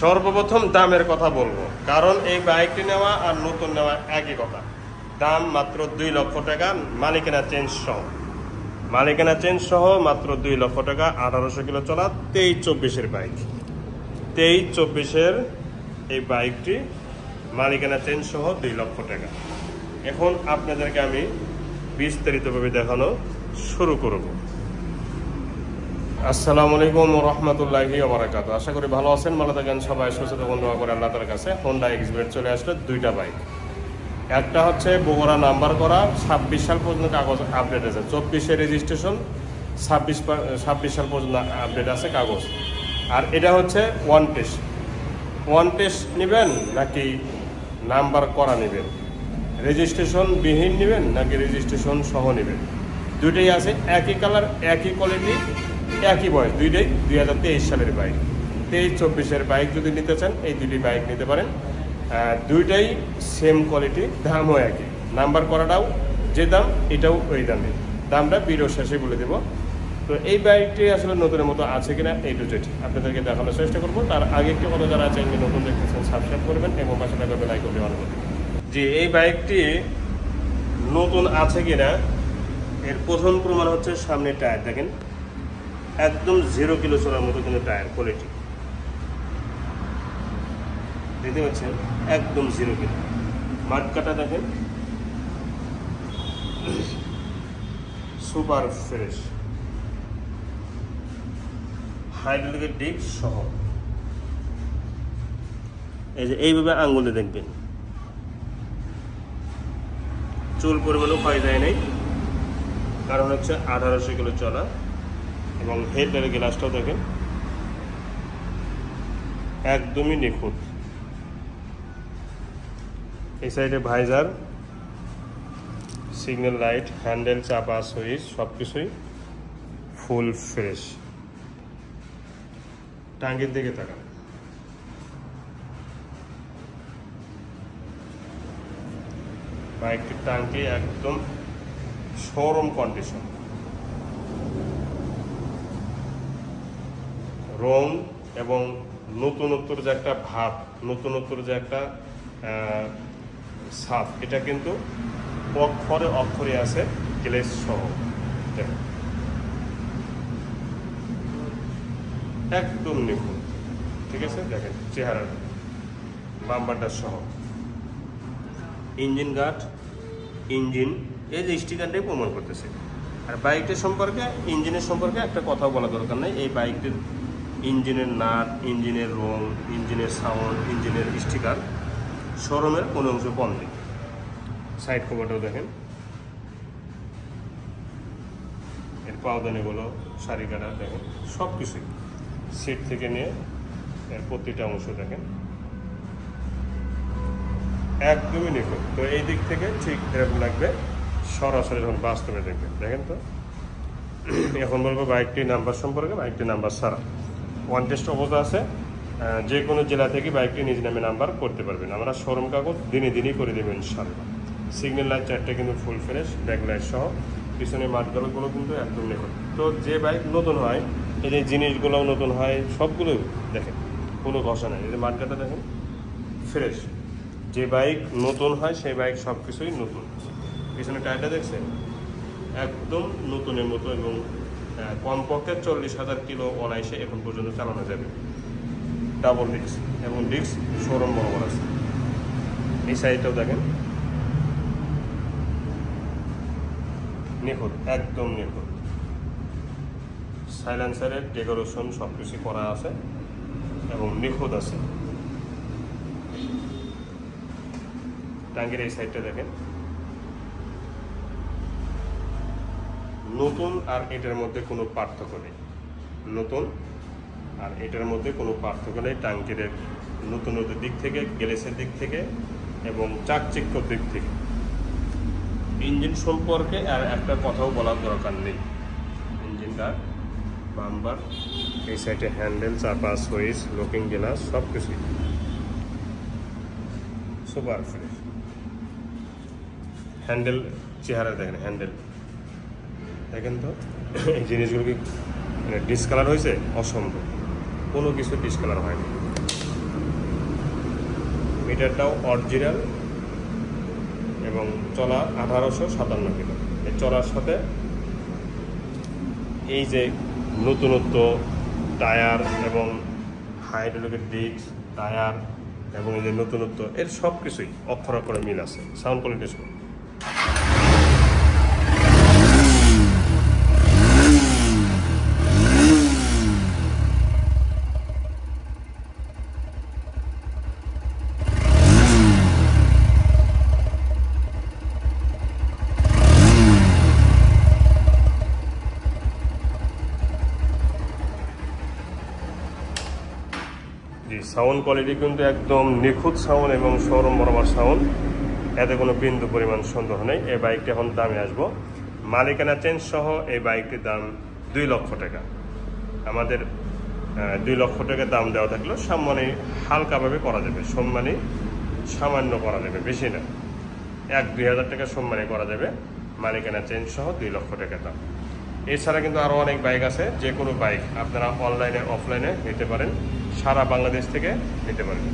সর্বপ্রথম দামের কথা বলবো, কারণ এই বাইকটি নেওয়া আর নতুন নেওয়া একই কথা। দাম মাত্র 2 লক্ষ টাকা, মালিকানা চেঞ্জ সহ। মালিকানা চেঞ্জ সহ মাত্র 2 লক্ষ টাকা। 1800 কিলো চলা 23-24-এর বাইক। 23-24-এর এই বাইকটি মালিকানা চেঞ্জ সহ 2 লক্ষ টাকা। এখন আপনাদেরকে আমি বিস্তারিতভাবে দেখানো শুরু করব। আসসালামু আলাইকুম রহমতুল্লাহি ওয়া বারাকাতুহু। আশা করি ভালো আছেন, ভালো থাকেন সবাই, সুস্থ থাকুন, দোয়া করে আল্লাহ তাআলার কাছে। হোন্ডা এক্সব্লেড চলে আসলো দুইটা বাইক। একটা হচ্ছে বগুড়া নাম্বার করা, 26 সাল পর্যন্ত কাগজ আপডেট আছে। 24-এর রেজিস্ট্রেশন, 26 সাল পর্যন্ত আপডেট আছে কাগজ। আর এটা হচ্ছে ওয়ান টেস্ট নেবেন নাকি নাম্বার করা নেবেন, রেজিস্ট্রেশন বিহীন নেবেন নাকি রেজিস্ট্রেশন সহ নেবেন, দুইটাই আছে। একই কালার, একই কোয়ালিটি, একই বয়স, দুইটাই 2023 সালের বাইক। 23-24-এর বাইক যদি নিতে চান এই দুটি বাইক নিতে পারেন। দুইটাই সেম কোয়ালিটি, দামও একই, নাম্বার করাটাও যে দাম এটাও ওই দামে। দামটা ভিডিও শেষে বলে দেবো। তো এই বাইকটি আসলে নতুনের মতো আছে কিনা এই টু জেড আপনাদেরকে দেখানোর চেষ্টা করবো। তার আগে একটি কথা, যারা চ্যানেলে নতুন দেখতেছেন সাবস্ক্রাইব করবেন এবং পাশে থাকা বেল আইকনটি অন করবেন। জি, এই বাইকটি নতুন আছে কিনা এর প্রথম প্রমাণ হচ্ছে সামনে টায়ার দেখেন, একদম 0 কিলো চলার মতো কিন্তু টায়ার কোয়ালিটি দেখতে পাচ্ছেন, একদম 0 কিলো। মাঠ কাটা দেখেন, সুপার ফ্রেশ, হাইড্রোলিকের ডিস্ক সহ। এই যে এইভাবে আঙ্গুলে দেখবেন, চুল পরিমাণও ক্ষয় যায় নাই, কারণ হচ্ছে 1800 কিলো চলা। এবং হেডলাইটের গ্লাসটাও দেখেন একদমই নিখুঁত। এই সাইডে ভাইজার, সিগন্যাল লাইট, হ্যান্ডেল, চাপা, সুইচ সব কিছুই ফুল ফ্রেশ। টাঙ্গির দিকে তাকান, বাইকটির টাঙ্কি একদম শোরুম কন্ডিশন। রং এবং নতুনত্বর যে একটা ভাব, নতুনত্বর যে একটা ছাপ, এটা কিন্তু অক্ষরে অক্ষরে আছে গ্লেজ সহ। একদম নিখুঁত, ঠিক আছে। দেখেন চেহারা, বাম্পারটা সহ, ইঞ্জিন গার্ড, ইঞ্জিন, এই যে স্টিকারটাই প্রমাণ করতেছে। আর বাইকটির সম্পর্কে, ইঞ্জিনের সম্পর্কে একটা কথাও বলা দরকার নেই। এই বাইকটির ইঞ্জিনের নাট, ইঞ্জিনের রং, ইঞ্জিনের সাউন্ড, ইঞ্জিনের স্টিকার শোরুমের কোনো অংশ কম নেই। সাইড কভারটাও দেখেন, এর পাওদানিগুলো, শাড়ি কাটা দেখেন, সব কিছুই সিট থেকে নিয়ে এর প্রতিটা অংশ দেখেন একদমই নিখুঁত। তো এই দিক থেকে ঠিক এরকম লাগবে সরাসরি যখন বাস্তবে দেখবেন। দেখেন তো এখন বলবো বাইকটির নাম্বার সম্পর্কে। বাইকটির নাম্বার ছাড়া ওয়ান টেস্ট অবস্থা আছে, যে কোনো জেলা থেকে বাইকটি নিজ নামে নাম্বার করতে পারবেন। আমরা শোরুম কাগজ দিনে দিনই করে দেবেন ইনশাআল্লাহ। সিগন্যাল লাইট চারটে কিন্তু ফুল ফ্রেশ, ব্যাক লাইট সহ, পিছনে মাঠগুলো কিন্তু একদম নিখুঁত। তো যে বাইক নতুন হয় এই যে জিনিসগুলোও নতুন হয়, সবগুলো দেখেন কোনো ঘষা নাই। এই যে মাঠগাটা দেখেন ফ্রেশ। যে বাইক নতুন হয় সেই বাইক সব কিছুই নতুন। পিছনে টায়ারটা দেখছেন একদম নতুনের মতো, এবং কমপক্ষে 40,000 কিলো অনায়াসে এখন পর্যন্ত চালানো যাবে। ডাবল ডিস্ক এবং ডিস্ক শোরুম বরাবর আছে। এই সাইডটাও দেখেন নিখুঁত, একদম নিখুঁত। সাইলেন্সারের ডেকোরেশন সব কিছু করা আছে এবং নিখুঁত আছে। টাঙ্গির এই সাইডটা দেখেন, নতুন আর এটার মধ্যে কোনো পার্থক্য নেই। নতুন আর এটার মধ্যে কোনো পার্থক্য নেই টাঙ্কির নতুনত্বের দিক থেকে, গ্লেসের দিক থেকে এবং চাকচিক্যর দিক থেকে। ইঞ্জিন সম্পর্কে আর একটা কথাও বলার দরকার নেই। ইঞ্জিন গার্ড, বাম্পার, এই সাইডে হ্যান্ডেল, চাপা, সুইচ, লুকিং গ্লাস সব কিছুই সুপার ফ্রেশ। হ্যান্ডেল চেহারা দেখেন, হ্যান্ডেল দেখেন তো এই জিনিসগুলো কি ডিসকালার হয়েছে? অসম্ভব, কোনো কিছু ডিসকালার হয়নি। মিটারটাও অরিজিনাল এবং চলা 1857 কিলো। এই চলার সাথে এই যে নতুনত্ব টায়ার এবং হাইড্রোলিক ডিস্ক টায়ার এবং এই যে নতুনত্ব এর সব কিছুই অক্ষর অক্ষরে মিল আছে। সাউন্ড কোয়ালিটি শুনুন। সাউন্ড কোয়ালিটি কিন্তু একদম নিখুঁত সাউন্ড এবং শোরুম বরাবর সাউন্ড, এতে কোনো বিন্দু পরিমাণ সন্দেহ নেই। এই বাইকটি এখন দামে আসবো, মালিকানা চেঞ্জ সহ এই বাইকটির দাম 2 লক্ষ টাকা। আমাদের 2 লক্ষ টাকা দাম দেওয়া থাকলেও সম্মানী হালকাভাবে করা যাবে, সম্মানী সামান্য করা যাবে, বেশি না, 1-2 হাজার টাকা সম্মানী করা যাবে। মালিকানা চেঞ্জ সহ 2 লক্ষ টাকা দাম। এছাড়া কিন্তু আরও অনেক বাইক আছে, যে কোনো বাইক আপনারা অনলাইনে অফলাইনে নিতে পারেন, সারা বাংলাদেশ থেকে নিতে পারেন।